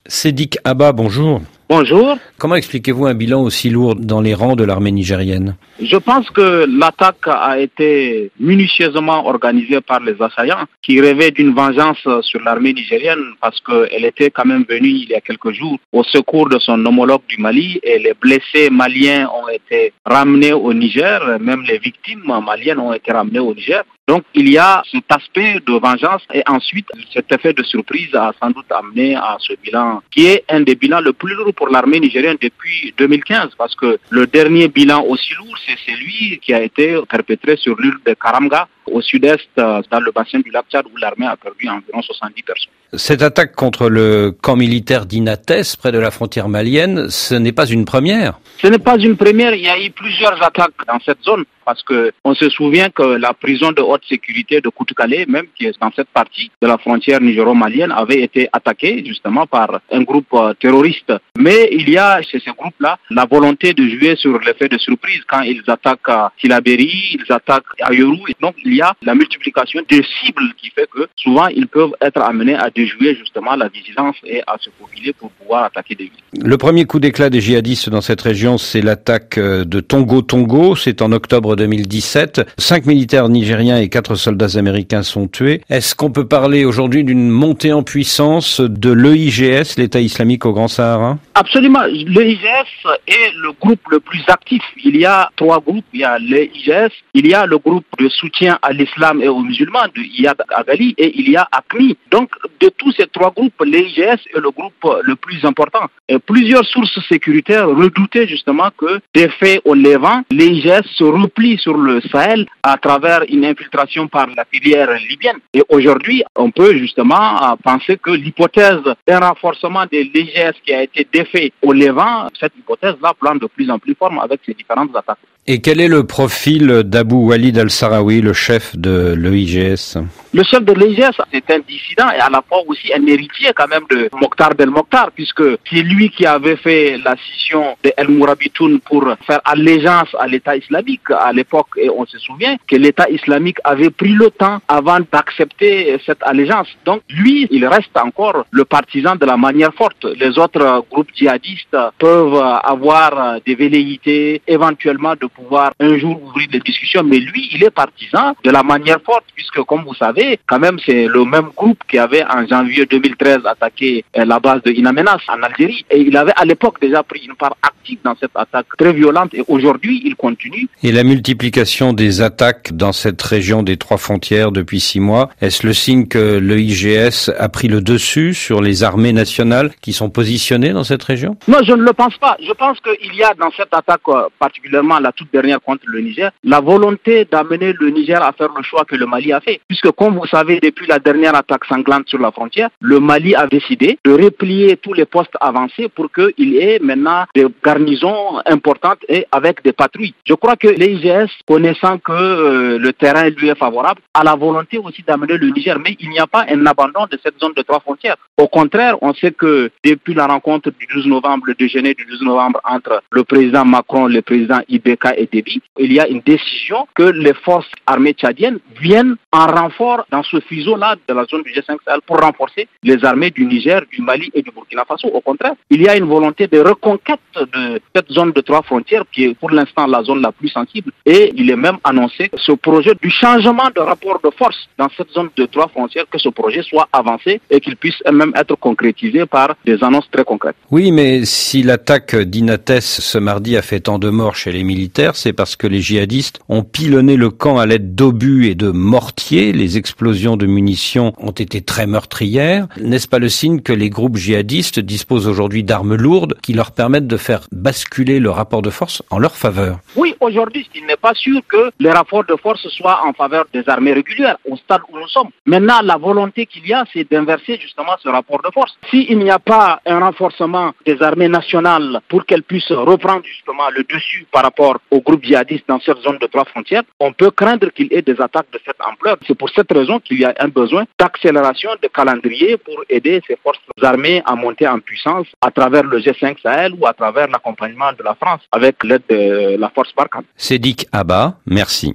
Sédik Abba, bonjour. Bonjour. Comment expliquez-vous un bilan aussi lourd dans les rangs de l'armée nigérienne? Je pense que l'attaque a été minutieusement organisée par les assaillants qui rêvaient d'une vengeance sur l'armée nigérienne parce qu'elle était quand même venue il y a quelques jours au secours de son homologue du Mali et les blessés maliens ont été ramenés au Niger, même les victimes maliennes ont été ramenées au Niger. Donc il y a cet aspect de vengeance et ensuite cet effet de surprise a sans doute amené à ce bilan qui est un des bilans le plus lourd pour l'armée nigérienne depuis 2015 parce que le dernier bilan aussi lourd c'est celui qui a été perpétré sur l'île de Karamga au sud-est dans le bassin du lac Tchad où l'armée a perdu environ 70 personnes. Cette attaque contre le camp militaire d'Inates près de la frontière malienne, ce n'est pas une première. Ce n'est pas une première, il y a eu plusieurs attaques dans cette zone parce que on se souvient que la prison de haute sécurité de Koutkalé, même qui est dans cette partie de la frontière nigéro-malienne, avait été attaquée justement par un groupe terroriste. Mais il y a chez ces groupes-là la volonté de jouer sur l'effet de surprise quand ils attaquent à Tilaberi, ils attaquent à Yorou. Et donc il y a la multiplication des cibles qui fait que souvent ils peuvent être amenés à déjouer justement la vigilance et à se faufiler pour pouvoir attaquer des villes. Le premier coup d'éclat des djihadistes dans cette région, c'est l'attaque de Tongo. C'est en octobre 2017. 5 militaires nigériens et 4 soldats américains sont tués. Est-ce qu'on peut parler aujourd'hui d'une montée en puissance de l'EIGS, l'État islamique au Grand Sahara? Absolument. L'EIGS est le groupe le plus actif. Il y a 3 groupes. Il y a l'EIGS, il y a le groupe de soutien à l'islam et aux musulmans de Iyad Agali et il y a ACMI. Donc, de tous ces 3 groupes, l'EIGS est le groupe le plus important. Et plusieurs sources sécuritaires redoutaient justement que des faits au Levant, l'EIGS se replie sur le Sahel à travers une infiltration par la filière libyenne. Et aujourd'hui, on peut justement penser que l'hypothèse d'un renforcement de l'EIGS qui a été défait au Levant, cette hypothèse-là plane de plus en plus forte avec ces différentes attaques. Et quel est le profil d'Abou Walid al-Sahraoui, le chef de l'EIGS? Le chef de l'EIGS, c'est un dissident et à la fois aussi un héritier quand même de Mokhtar Belmokhtar, puisque c'est lui qui avait fait la scission de El Mourabitoun pour faire allégeance à l'État islamique à l'époque. Et on se souvient que l'État islamique avait pris le temps avant d'accepter cette allégeance. Donc lui, il reste encore le partisan de la manière forte. Les autres groupes djihadistes peuvent avoir des velléités éventuellement de pouvoir un jour ouvrir des discussions, mais lui, il est partisan de la manière forte, puisque comme vous savez, quand même, c'est le même groupe qui avait en janvier 2013 attaqué la base de In Amenas en Algérie, et il avait à l'époque déjà pris une part active dans cette attaque très violente, et aujourd'hui, il continue. Et la multiplication des attaques dans cette région des 3 frontières depuis 6 mois, est-ce le signe que l'EIGS a pris le dessus sur les armées nationales qui sont positionnées dans cette région? Non, je ne le pense pas. Je pense qu'il y a dans cette attaque, particulièrement la toute dernière contre le Niger, la volonté d'amener le Niger à faire le choix que le Mali a fait. Puisque comme vous savez, depuis la dernière attaque sanglante sur la frontière, le Mali a décidé de replier tous les postes avancés pour qu'il y ait maintenant des garnisons importantes et avec des patrouilles. Je crois que l'EIGS, connaissant que le terrain lui est favorable, a la volonté aussi d'amener le Niger. Mais il n'y a pas un abandon de cette zone de 3 frontières. Au contraire, on sait que depuis la rencontre du 12 novembre, le déjeuner du 12 novembre entre le président Macron, le président Ibeka et Déby, il y a une décision que les forces armées tchadiennes viennent en renfort dans ce fuseau-là de la zone du G5 Sahel pour renforcer les armées du Niger, du Mali et du Burkina Faso. Au contraire, il y a une volonté de reconquête de cette zone de 3 frontières qui est pour l'instant la zone la plus sensible et il est même annoncé ce projet du changement de rapport de force dans cette zone de 3 frontières, que ce projet soit avancé et qu'il puisse même être concrétisé par des annonces très concrètes. Oui, mais si l'attaque d'Inates ce mardi a fait tant de morts chez les militaires, c'est parce que les djihadistes ont pilonné le camp à l'aide d'obus et de mortiers. Les explosions de munitions ont été très meurtrières. N'est-ce pas le signe que les groupes djihadistes disposent aujourd'hui d'armes lourdes qui leur permettent de faire basculer le rapport de force en leur faveur? Oui, aujourd'hui, il n'est pas sûr que les rapports de force soient en faveur des armées régulières au stade où nous sommes. Maintenant, la volonté qu'il y a, c'est d'inverser justement ce rapport de force. S'il n'y a pas un renforcement des armées nationales pour qu'elles puissent reprendre justement le dessus par rapport aux groupes djihadistes dans cette zone de 3 frontières, on peut craindre qu'il y ait des attaques de cette ampleur. C'est pour cette raison qu'il y a un besoin d'accélération de calendrier pour aider ces forces armées à monter en puissance à travers le G5 Sahel ou à travers l'accompagnement de la France avec l'aide de la force Barkhane. Sédik Abba, merci.